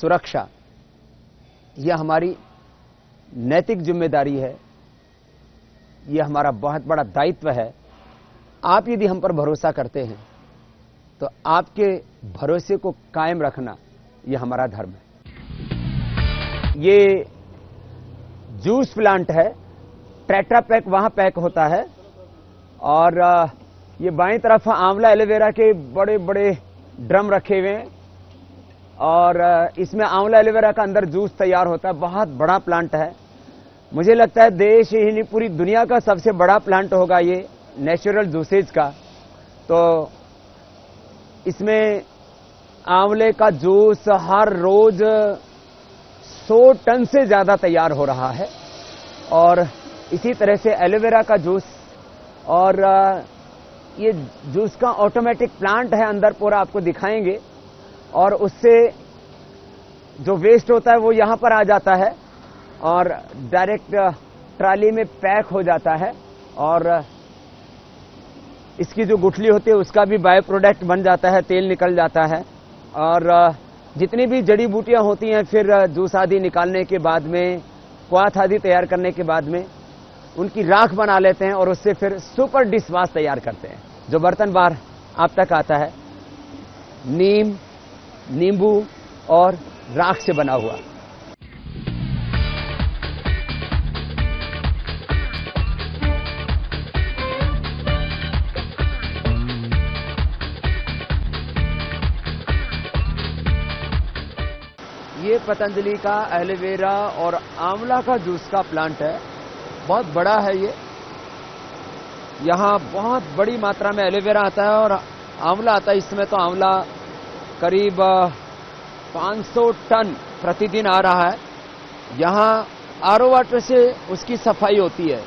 सुरक्षा, यह हमारी नैतिक जिम्मेदारी है, यह हमारा बहुत बड़ा दायित्व है। आप यदि हम पर भरोसा करते हैं तो आपके भरोसे को कायम रखना यह हमारा धर्म है। ये जूस प्लांट है, टेट्रा पैक वहां पैक होता है, और ये बाईं तरफ आंवला एलोवेरा के बड़े बड़े ड्रम रखे हुए हैं, और इसमें आंवला एलोवेरा का अंदर जूस तैयार होता है। बहुत बड़ा प्लांट है, मुझे लगता है देश ही नहीं पूरी दुनिया का सबसे बड़ा प्लांट होगा ये नेचुरल जूसेज का। तो इसमें आंवले का जूस हर रोज 100 टन से ज्यादा तैयार हो रहा है, और इसी तरह से एलोवेरा का जूस, और ये जूस का ऑटोमेटिक प्लांट है, अंदर पूरा आपको दिखाएंगे, और उससे जो वेस्ट होता है वो यहां पर आ जाता है और डायरेक्ट ट्राली में पैक हो जाता है, और इसकी जो गुठली होती है उसका भी बाय प्रोडक्ट बन जाता है, तेल निकल जाता है, और जितनी भी जड़ी बूटियां होती हैं फिर जूस आदि निकालने के बाद में, क्वाथ आदि तैयार करने के बाद में उनकी राख बना लेते हैं, और उससे फिर सुपर डिश वाश तैयार करते हैं। जो बर्तन बार आप तक आता है नीम, नींबू और राख से बना हुआ। ये पतंजलि का एलोवेरा और आंवला का जूस का प्लांट है, बहुत बड़ा है ये। यहाँ बहुत बड़ी मात्रा में एलोवेरा आता है और आंवला आता है। इसमें तो आंवला करीब 500 टन प्रतिदिन आ रहा है। यहाँ आरओ वाटर से उसकी सफाई होती है।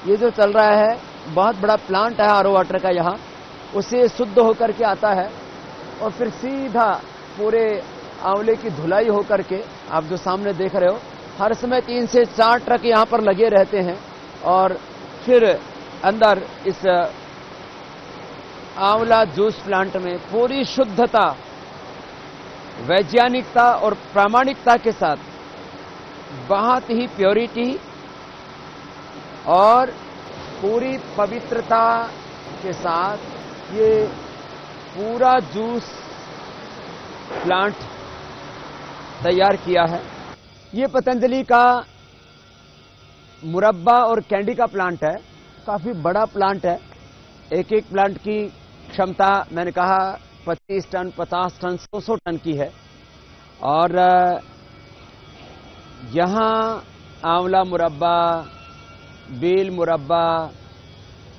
ये जो चल रहा है बहुत बड़ा प्लांट है आरओ वाटर का, यहाँ उससे शुद्ध होकर के आता है, और फिर सीधा पूरे आंवले की धुलाई होकर के, आप जो सामने देख रहे हो, हर समय 3 से 4 ट्रक यहाँ पर लगे रहते हैं, और फिर अंदर इस आंवला जूस प्लांट में पूरी शुद्धता, वैज्ञानिकता और प्रामाणिकता के साथ, बहुत ही प्योरिटी और पूरी पवित्रता के साथ ये पूरा जूस प्लांट तैयार किया है। ये पतंजलि का मुरब्बा और कैंडी का प्लांट है, काफी बड़ा प्लांट है। एक एक प्लांट की क्षमता मैंने कहा 25 टन, 50 टन, 100 टन की है, और यहाँ आंवला मुरब्बा, बेल मुरब्बा,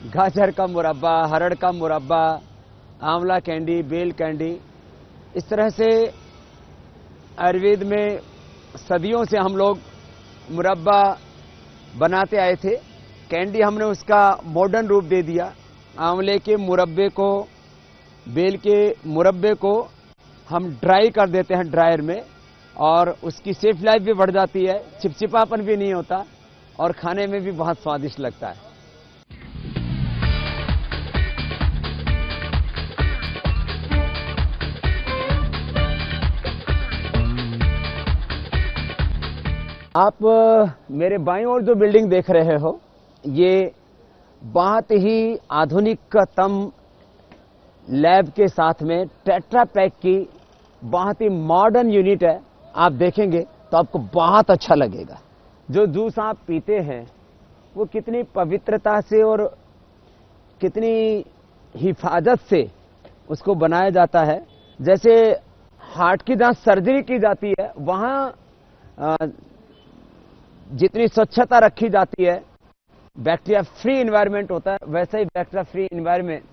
गाजर का मुरब्बा, हरड़ का मुरब्बा, आंवला कैंडी, बेल कैंडी, इस तरह से आयुर्वेद में सदियों से हम लोग मुरब्बा बनाते आए थे। कैंडी हमने उसका मॉडर्न रूप दे दिया। आंवले के मुरब्बे को, बेल के मुरब्बे को हम ड्राई कर देते हैं ड्रायर में, और उसकी सेफ लाइफ भी बढ़ जाती है, चिपचिपापन भी नहीं होता, और खाने में भी बहुत स्वादिष्ट लगता है। आप मेरे बाईं ओर जो बिल्डिंग देख रहे हो, ये बहुत ही आधुनिकतम लैब के साथ में टेट्रा पैक की बहुत ही मॉडर्न यूनिट है। आप देखेंगे तो आपको बहुत अच्छा लगेगा। जो जूस आप पीते हैं वो कितनी पवित्रता से और कितनी हिफाजत से उसको बनाया जाता है। जैसे हार्ट की जहां सर्जरी की जाती है वहां जितनी स्वच्छता रखी जाती है, बैक्टीरिया फ्री एनवायरनमेंट होता है, वैसे ही बैक्टीरिया फ्री एनवायरनमेंट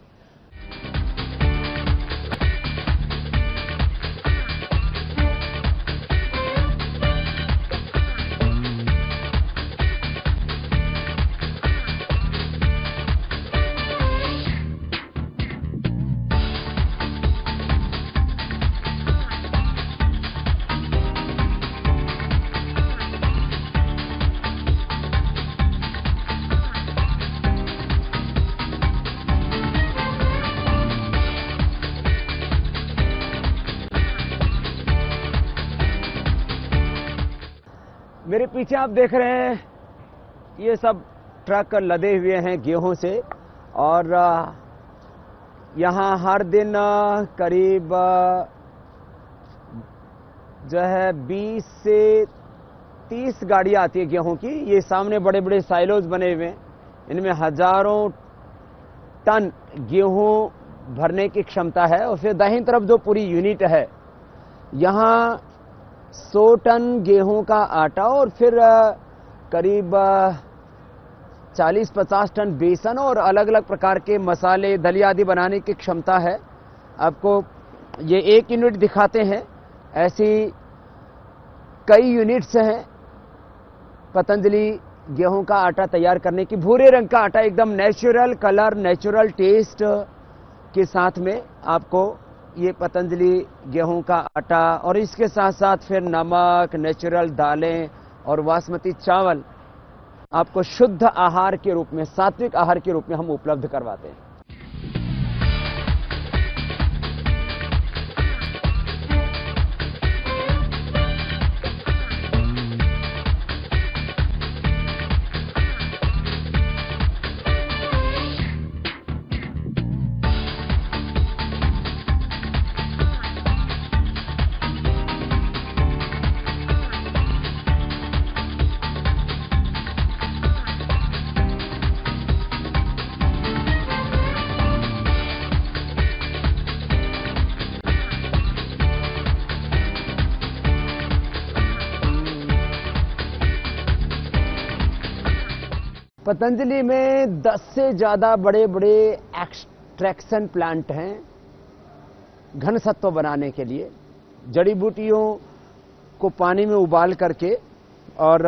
मेरे पीछे आप देख रहे हैं ये सब ट्रक लदे हुए हैं गेहूं से और यहाँ हर दिन करीब जो है 20 से 30 गाड़ियां आती है गेहूं की। ये सामने बड़े बड़े साइलोज बने हुए हैं, इनमें हजारों टन गेहूं भरने की क्षमता है। और फिर दाहिनी तरफ जो पूरी यूनिट है, यहाँ 100 टन गेहूं का आटा और फिर करीब 40-50 टन बेसन और अलग अलग प्रकार के मसाले दलिया आदि बनाने की क्षमता है। आपको ये एक यूनिट दिखाते हैं, ऐसी कई यूनिट्स हैं पतंजलि गेहूं का आटा तैयार करने की। भूरे रंग का आटा, एकदम नेचुरल कलर, नेचुरल टेस्ट के साथ में आपको ये पतंजलि गेहूं का आटा और इसके साथ साथ फिर नमक, नेचुरल दालें और बासमती चावल आपको शुद्ध आहार के रूप में, सात्विक आहार के रूप में हम उपलब्ध करवाते हैं। पतंजलि में 10 से ज्यादा बड़े बड़े एक्सट्रैक्शन प्लांट हैं घन सत्व बनाने के लिए। जड़ी बूटियों को पानी में उबाल करके और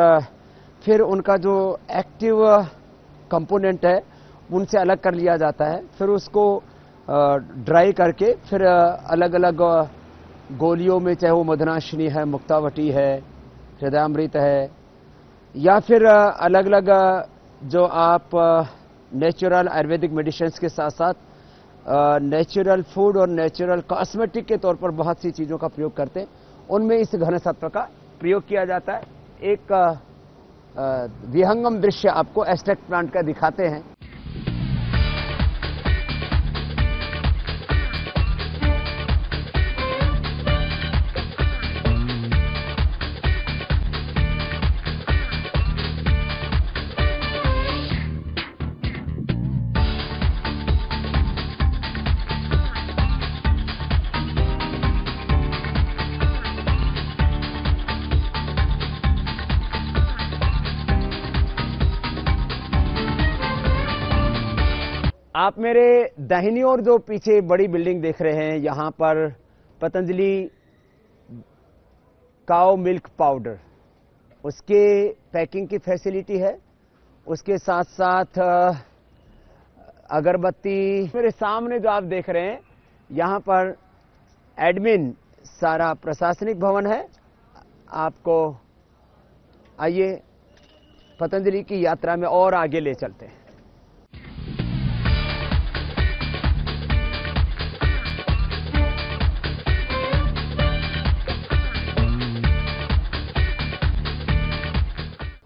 फिर उनका जो एक्टिव कंपोनेंट है उनसे अलग कर लिया जाता है। फिर उसको ड्राई करके फिर अलग अलग गोलियों में, चाहे वो मदनाशिनी है, मुक्तावटी है, हृदयामृत है, या फिर अलग अलग जो आप नेचुरल आयुर्वेदिक मेडिसिन्स के साथ साथ नेचुरल फूड और नेचुरल कॉस्मेटिक के तौर पर बहुत सी चीज़ों का प्रयोग करते हैं, उनमें इस घन सत्व का प्रयोग किया जाता है। एक विहंगम दृश्य आपको एक्सट्रैक्ट प्लांट का दिखाते हैं। आप मेरे दाहिनी ओर जो पीछे बड़ी बिल्डिंग देख रहे हैं, यहां पर पतंजलि काऊ मिल्क पाउडर, उसके पैकिंग की फैसिलिटी है। उसके साथ साथ अगरबत्ती। मेरे सामने जो आप देख रहे हैं, यहां पर एडमिन सारा प्रशासनिक भवन है। आपको आइए पतंजलि की यात्रा में और आगे ले चलते हैं।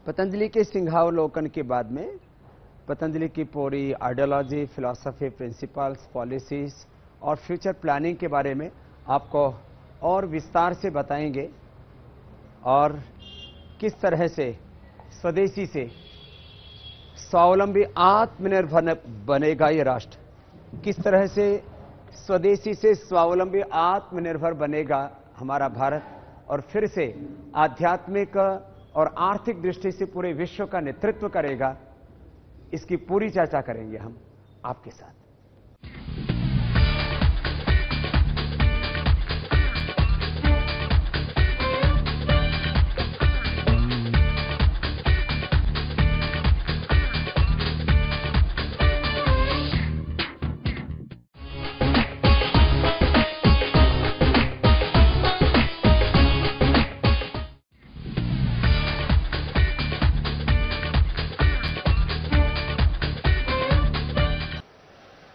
पतंजलि के सिंहावलोकन के बाद में पतंजलि की पूरी आइडियोलॉजी, फिलॉसफी, प्रिंसिपल्स, पॉलिसीज और फ्यूचर प्लानिंग के बारे में आपको और विस्तार से बताएंगे, और किस तरह से स्वदेशी से स्वावलंबी आत्मनिर्भर बनेगा ये राष्ट्र, किस तरह से स्वदेशी से स्वावलंबी आत्मनिर्भर बनेगा हमारा भारत, और फिर से आध्यात्मिक और आर्थिक दृष्टि से पूरे विश्व का नेतृत्व करेगा। इसकी पूरी चर्चा करेंगे हम आपके साथ।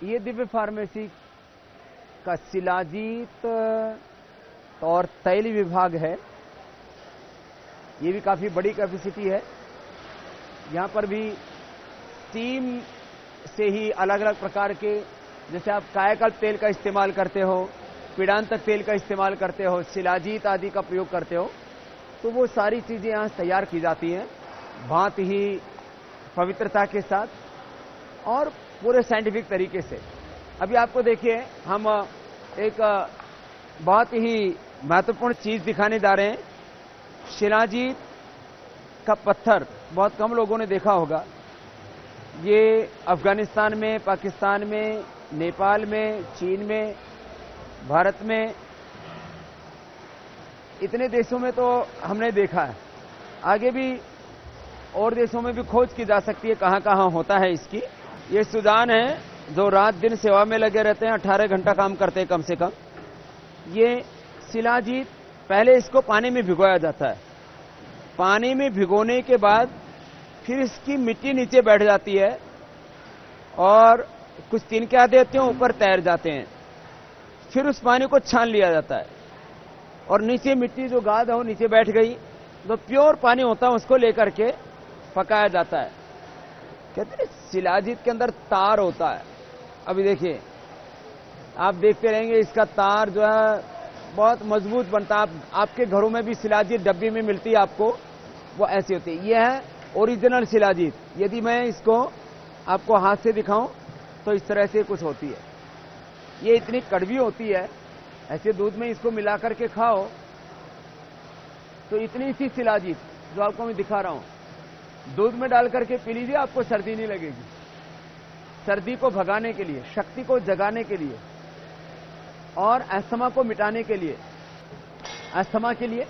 ये दिव्य फार्मेसी का शिलाजीत और तैल विभाग है। ये भी काफी बड़ी कैपेसिटी है। यहां पर भी स्टीम से ही अलग अलग प्रकार के, जैसे आप कायाकल्प तेल का इस्तेमाल करते हो, पीड़ांतक तेल का इस्तेमाल करते हो, शिलाजीत आदि का प्रयोग करते हो, तो वो सारी चीजें यहां तैयार की जाती हैं भांति ही पवित्रता के साथ और पूरे साइंटिफिक तरीके से। अभी आपको देखिए, हम एक बहुत ही महत्वपूर्ण चीज दिखाने जा रहे हैं। शिलाजीत का पत्थर बहुत कम लोगों ने देखा होगा। ये अफगानिस्तान में, पाकिस्तान में, नेपाल में, चीन में, भारत में, इतने देशों में तो हमने देखा है। आगे भी और देशों में भी खोज की जा सकती है कहां कहां होता है इसकी। ये सूडान है जो रात दिन सेवा में लगे रहते हैं, 18 घंटा काम करते हैं कम से कम। ये शिलाजीत पहले इसको पानी में भिगोया जाता है। पानी में भिगोने के बाद फिर इसकी मिट्टी नीचे बैठ जाती है और कुछ तिनके देते हैं, ऊपर तैर जाते हैं। फिर उस पानी को छान लिया जाता है और नीचे मिट्टी जो गाद है वो नीचे बैठ गई, जो प्योर पानी होता है उसको लेकर के पकाया जाता है। कहते हैं शिलाजीत के अंदर तार होता है। अभी देखिए, आप देखते रहेंगे, इसका तार जो है बहुत मजबूत बनता है। आपके घरों में भी शिलाजीत डब्बी में मिलती है आपको, वो ऐसी होती है। यह है ओरिजिनल शिलाजीत। यदि मैं इसको आपको हाथ से दिखाऊं तो इस तरह से कुछ होती है। ये इतनी कड़वी होती है, ऐसे दूध में इसको मिलाकर के खाओ तो इतनी सी शिलाजीत जो आपको मैं दिखा रहा हूं, दूध में डाल करके पी लीजिए, आपको सर्दी नहीं लगेगी। सर्दी को भगाने के लिए, शक्ति को जगाने के लिए और अस्थमा को मिटाने के लिए, अस्थमा के लिए,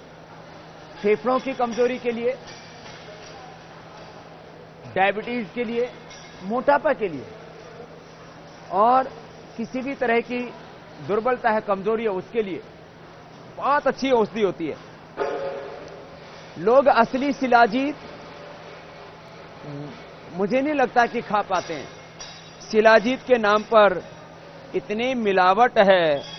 फेफड़ों की कमजोरी के लिए, डायबिटीज के लिए, मोटापा के लिए और किसी भी तरह की दुर्बलता है, कमजोरी है, उसके लिए बहुत अच्छी औषधि होती है। लोग असली शिलाजीत मुझे नहीं लगता कि खा पाते हैं। शिलाजीत के नाम पर इतनी मिलावट है